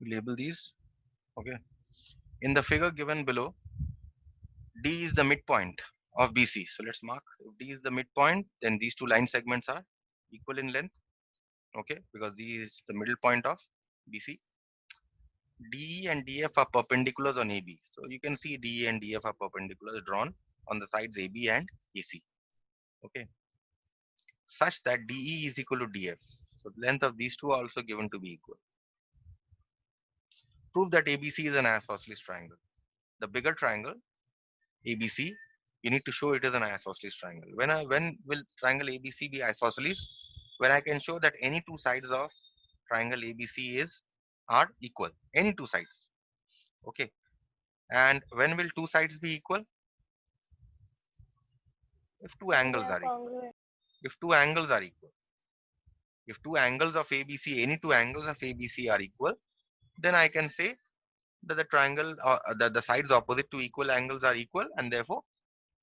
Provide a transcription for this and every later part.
We label these. Okay. In the figure given below, D is the midpoint of BC. So let's mark. If D is the midpoint, then these two line segments are equal in length. Okay, because D is the middle point of BC. DE and DF are perpendiculars on AB. So you can see DE and DF are perpendiculars drawn on the sides AB and AC. Okay, such that DE is equal to DF. So the length of these two are also given to be equal. Prove that ABC is an isosceles triangle. The bigger triangle ABC, you need to show it is an isosceles triangle. When will triangle ABC be isosceles? When I can show that any two sides of triangle ABC are equal. Any two sides. Okay. And when will two sides be equal? If two When they angles are are equal. congruent. If two angles are equal. If two angles of ABC, any two angles of ABC are equal, then I can say that the triangle or the sides opposite to equal angles are equal, and therefore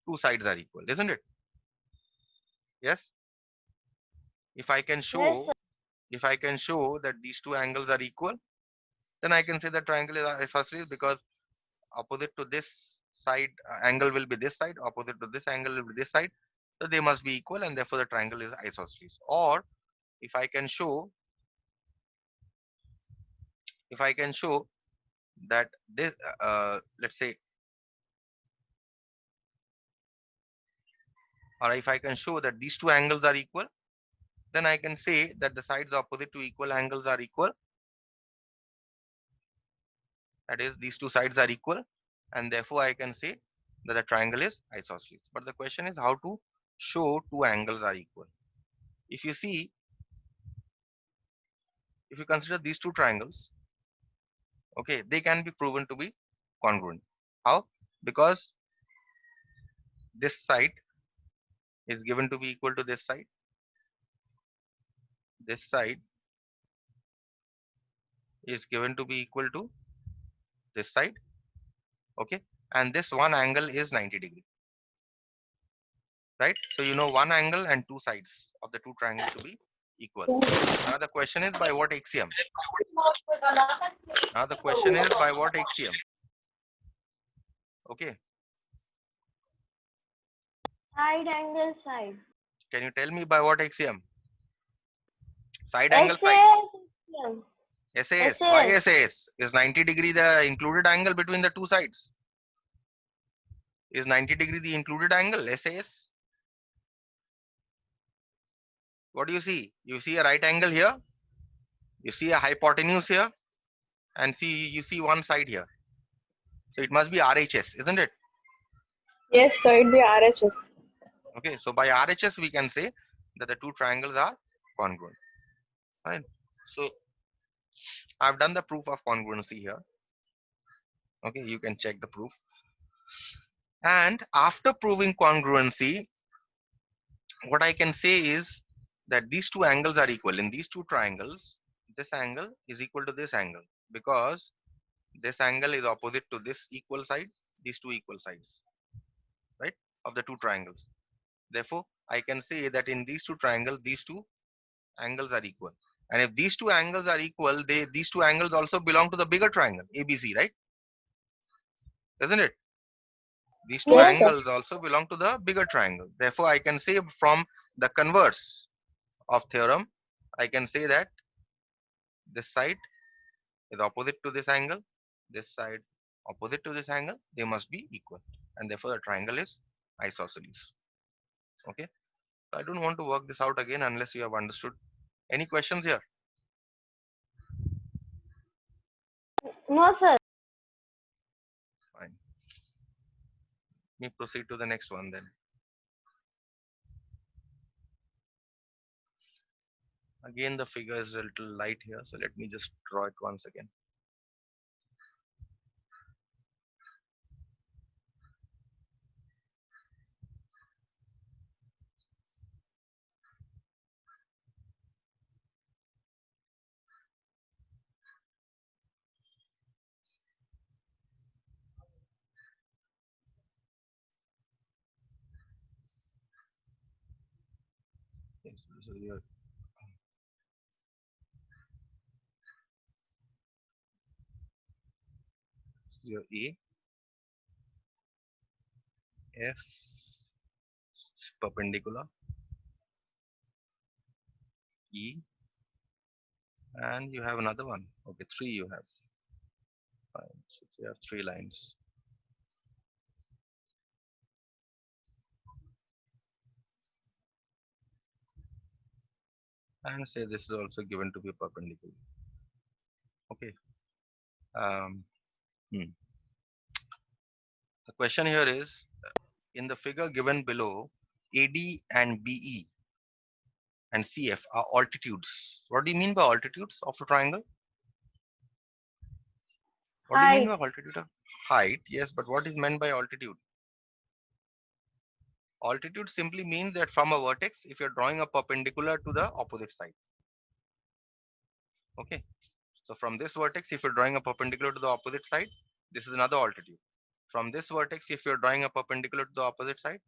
two sides are equal, isn't it? Yes. If I can Yes, show sir. if I can show that these two angles are equal, then I can say the triangle is isosceles because opposite to this side angle will be this side, opposite to this angle will be this side. So they must be equal, and therefore the triangle is isosceles. Or if I can show if I can show that this let's say, or if I can show that these two angles are equal, then I can say that the sides opposite to equal angles are equal. That is, these two sides are equal, and therefore I can say that the triangle is isosceles. But the question is how to show two angles are equal. If you see, if you consider these two triangles, okay, they can be proven to be congruent. How? Because this side is given to be equal to this side. This side is given to be equal to this side. Okay, and this one angle is 90 degree, right? So you know one angle and two sides of the two triangles to be equal. Now the question is by what axiom? Now the question is by what axiom? Okay, Side angle side. can you tell me by what axiom? Side angle side. SAS. SAS. Why SAS. SAS? Is 90 degree the included angle between the two sides? Is 90 degree the included angle? SAS. What do you see? You see a right angle here. You see a hypotenuse here, and you see one side here. So it must be RHS, isn't it? Yes, so it'd be RHS. Okay. So by RHS we can say that the two triangles are congruent. Right. So I've done the proof of congruency here. Okay, you can check the proof. And after proving congruency, what I can say is that these two angles are equal. In these two triangles, this angle is equal to this angle because this angle is opposite to this equal side, these two equal sides, right, of the two triangles. Therefore, I can say that in these two triangles, these two angles are equal. And if these two angles are equal, these two angles also belong to the bigger triangle, ABC, right? Isn't it? These two Yes, sir. angles also belong to the bigger triangle. Therefore, I can say from the converse of theorem, I can say that this side is opposite to this angle, this side opposite to this angle, they must be equal. And therefore, the triangle is isosceles. Okay. So I don't want to work this out again unless you have understood. Any questions here? No, sir. Fine. Let me proceed to the next one then. Again, the figure is a little light here, so let me just draw it once again. Okay, so here your A, F perpendicular, E, and you have another one. Okay, 3 you have. Fine. So you have 3 lines. And say this is also given to be perpendicular. Okay. Um, hmm. The question here is, in the figure given below, AD and BE and CF are altitudes. What do you mean by altitudes of a triangle? What do you mean Height. by altitude? Height, yes, but what is meant by altitude? Altitude simply means that from a vertex, if you're drawing a perpendicular to the opposite side. Okay. So from this vertex, if you're drawing a perpendicular to the opposite side, this is another altitude. From this vertex, if you're drawing a perpendicular to the opposite side,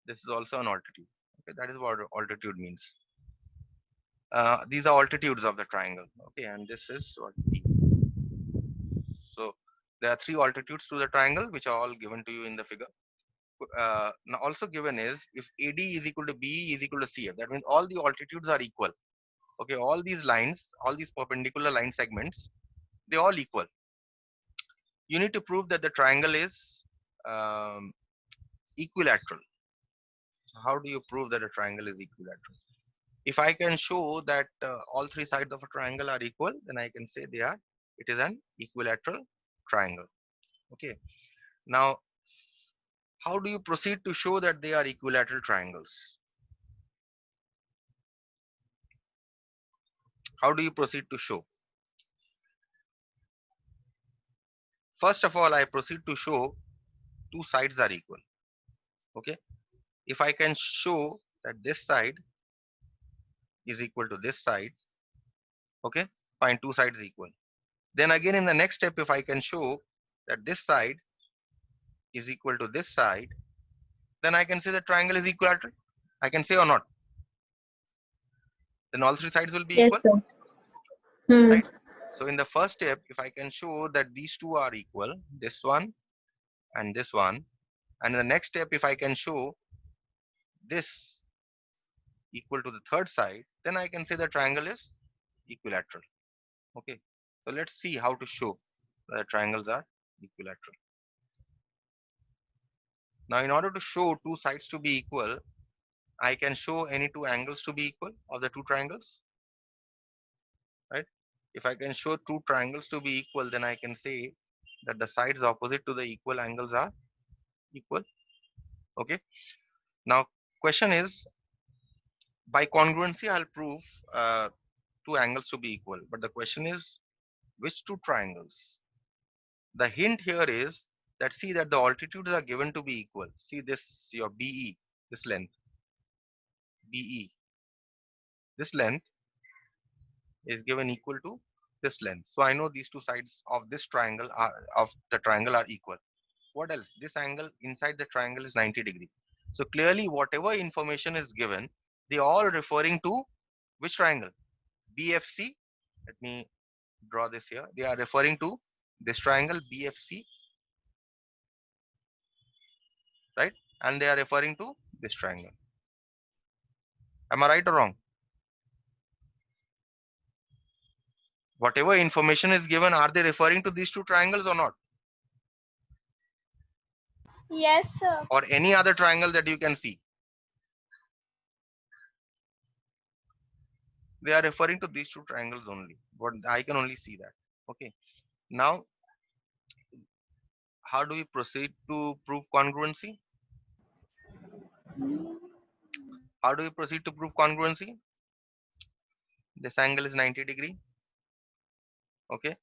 this is also an altitude. Okay, that is what altitude means. These are altitudes of the triangle. Okay, and this is what E. So there are 3 altitudes to the triangle, which are all given to you in the figure. Now also given is if AD is equal to BE is equal to CF. That means all the altitudes are equal. Okay, all these lines, all these perpendicular line segments, they all equal. You need to prove that the triangle is um, equilateral. So how do you prove that a triangle is equilateral? If I can show that all 3 sides of a triangle are equal, then I can say it is an equilateral triangle. Okay. Now, how do you proceed to show that they are equilateral triangles? How do you proceed to show? First of all, I proceed to show 2 sides are equal. Okay. If I can show that this side is equal to this side, okay, fine, 2 sides equal. Then again in the next step, if I can show that this side is equal to this side, then I can say the triangle is equilateral. I can say or not. Then all 3 sides will be Yes, equal, sir. Hmm. right? So in the first step, if I can show that these 2 are equal, this one and this one, and in the next step, if I can show this equal to the third side, then I can say the triangle is equilateral. Okay. So let's see how to show that the triangles are equilateral. Now, in order to show 2 sides to be equal, I can show any 2 angles to be equal of the 2 triangles, right? If I can show 2 triangles to be equal, then I can say that the sides opposite to the equal angles are equal. Okay. Now, question is, by congruency, I'll prove 2 angles to be equal. But the question is, which 2 triangles? The hint here is that see that the altitudes are given to be equal. See this, your BE, this length, BE, this length is given equal to this length. So I know these 2 sides of this triangle are equal. What else? This angle inside the triangle is 90 degree. So clearly whatever information is given, they all referring to which triangle? BFC. Let me draw this here. They are referring to this triangle BFC, right? And they are referring to this triangle. Am I right or wrong? Whatever information is given, are they referring to these 2 triangles or not? Yes, sir. Or any other triangle that you can see? They are referring to these 2 triangles only. But I can only see that. Okay. Now, how do we proceed to prove congruency? How do we proceed to prove congruency? This angle is 90 degree. Okay.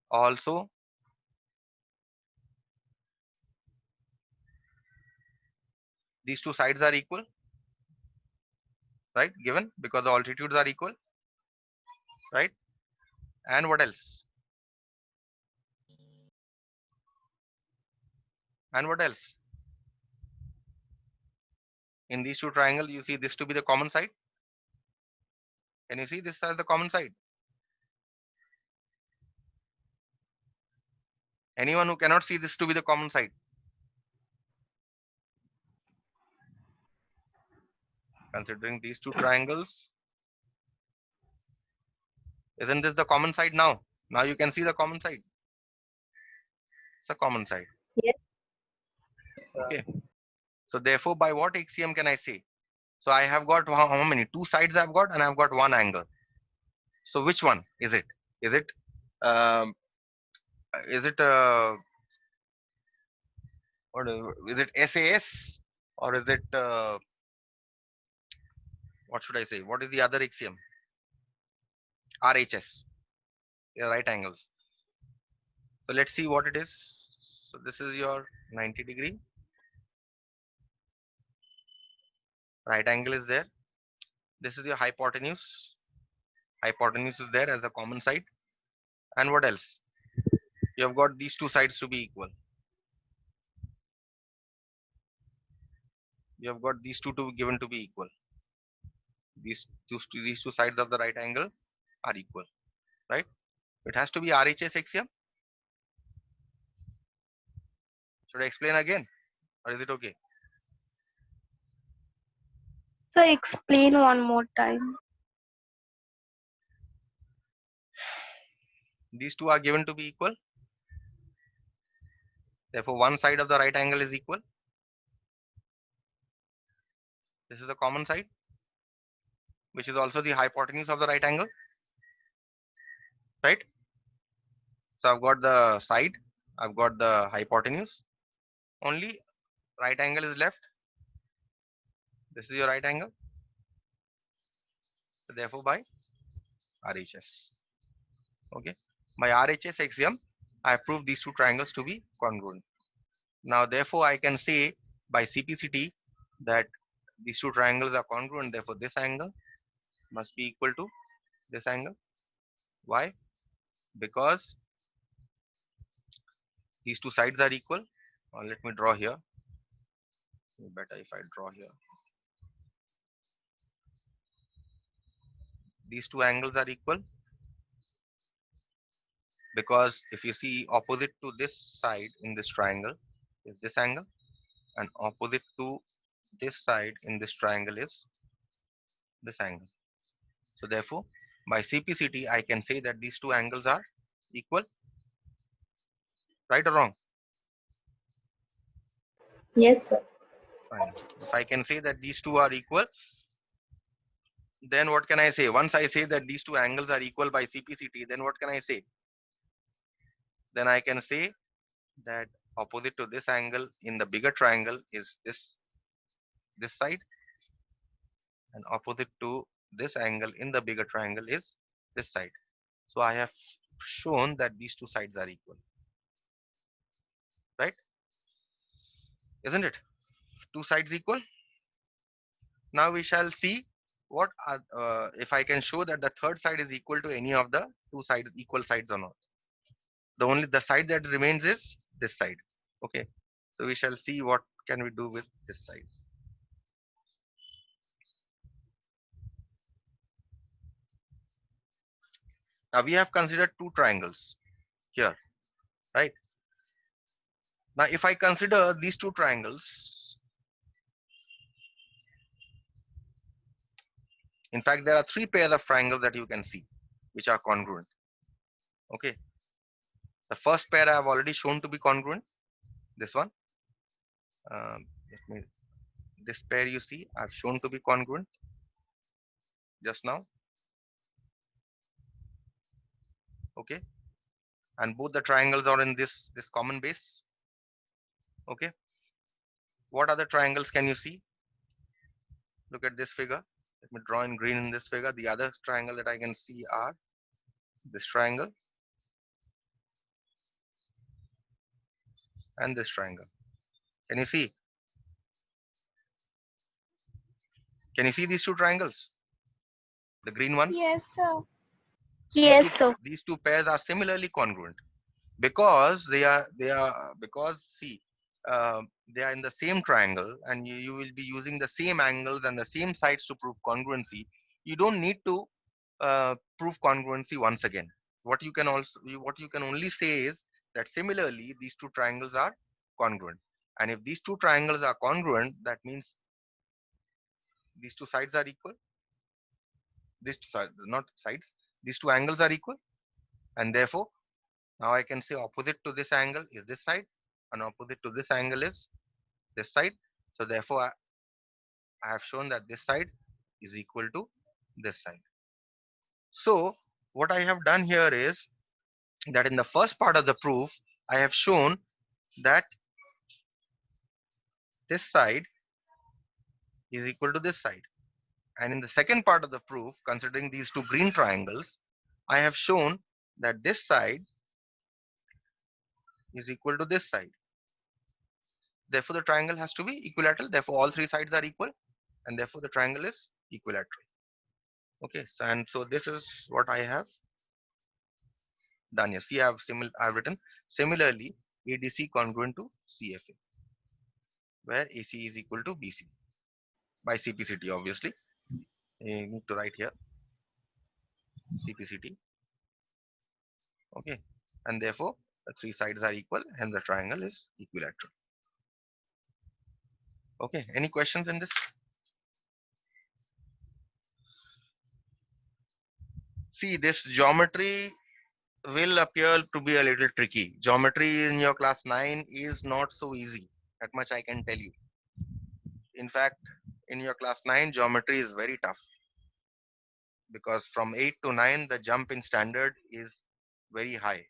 Also, these 2 sides are equal, right? Given because the altitudes are equal, right? And what else? And what else? In these 2 triangles, you see this to be the common side. Can you see this as the common side? Anyone who cannot see this to be the common side? Considering these two triangles, isn't this the common side now? Now you can see the common side. It's a common side. Yes. Okay. So therefore, by what axiom can I say? So I have got how many? Two sides I've got, and I've got one angle. So which one is it? Is it um, is it is it SAS, or is it what should I say? What is the other axiom? RHS. Yeah, right angles. So let's see what it is. So this is your 90 degree. Right angle is there. This is your hypotenuse. Hypotenuse is there as a common side. And what else? You have got these two sides to be equal. You have got these two to be given to be equal. These two sides of the right angle are equal, right? It has to be RHS axiom. Should I explain again, or is it okay? So explain one more time. These two are given to be equal. Therefore, one side of the right angle is equal. This is the common side, which is also the hypotenuse of the right angle, right? So I've got the side, I've got the hypotenuse. Only right angle is left. This is your right angle. So therefore, by RHS. Okay. By RHS axiom, I have proved these two triangles to be congruent. Now, therefore, I can say by CPCT that these two triangles are congruent. Therefore, this angle must be equal to this angle. Why? Because these two sides are equal. Let me draw here. Better if I draw here. These two angles are equal because if you see, opposite to this side in this triangle is this angle, and opposite to this side in this triangle is this angle. So therefore, by CPCT, I can say that these two angles are equal. Right or wrong? Yes, sir. Fine. If I can say that these two are equal, then what can I say? Once I say that these two angles are equal by CPCT, then what can I say? Then I can say that opposite to this angle in the bigger triangle is this side, and opposite to this angle in the bigger triangle is this side. So I have shown that these two sides are equal, right? Isn't it? Two sides equal. Now we shall see what are, if I can show that the third side is equal to any of the two sides, equal sides or not. The side that remains is this side. Okay. So we shall see what can we do with this side. Now we have considered two triangles here, right? Now if I consider these two triangles, in fact there are three pairs of triangles that you can see which are congruent. Okay. The first pair I have already shown to be congruent. This one. This pair you see I've shown to be congruent just now. Okay. And both the triangles are in this common base. Okay. What other triangles can you see? Look at this figure. Let me draw in green in this figure. The other triangle that I can see are this triangle and this triangle. Can you see? Can you see these two triangles? The green ones? Yes, sir. These Yes, two, sir. these two pairs are similarly congruent because they are because see they are in the same triangle, and you will be using the same angles and the same sides to prove congruency. You don't need to prove congruency once again. What you can only say is that similarly these two triangles are congruent. And if these two triangles are congruent, that means these two sides are equal. These two sides, not sides, these two angles are equal. And therefore, now I can say opposite to this angle is this side, and opposite to this angle is this side. So therefore, I have shown that this side is equal to this side. So what I have done here is that in the first part of the proof, I have shown that this side is equal to this side. And in the second part of the proof, considering these two green triangles, I have shown that this side is equal to this side. Therefore, the triangle has to be equilateral. Therefore, all three sides are equal, and therefore the triangle is equilateral. Okay, so and so this is what I have done here. See, I've written similarly ADC congruent to CFA, where AC is equal to BC by CPCT. Obviously, you need to write here CPCT. Okay, and therefore the three sides are equal, and the triangle is equilateral. Okay, any questions in this? See, this geometry will appear to be a little tricky. Geometry in your class 9 is not so easy. That much I can tell you. In fact, in your class 9, geometry is very tough because from 8 to 9, the jump in standard is very high.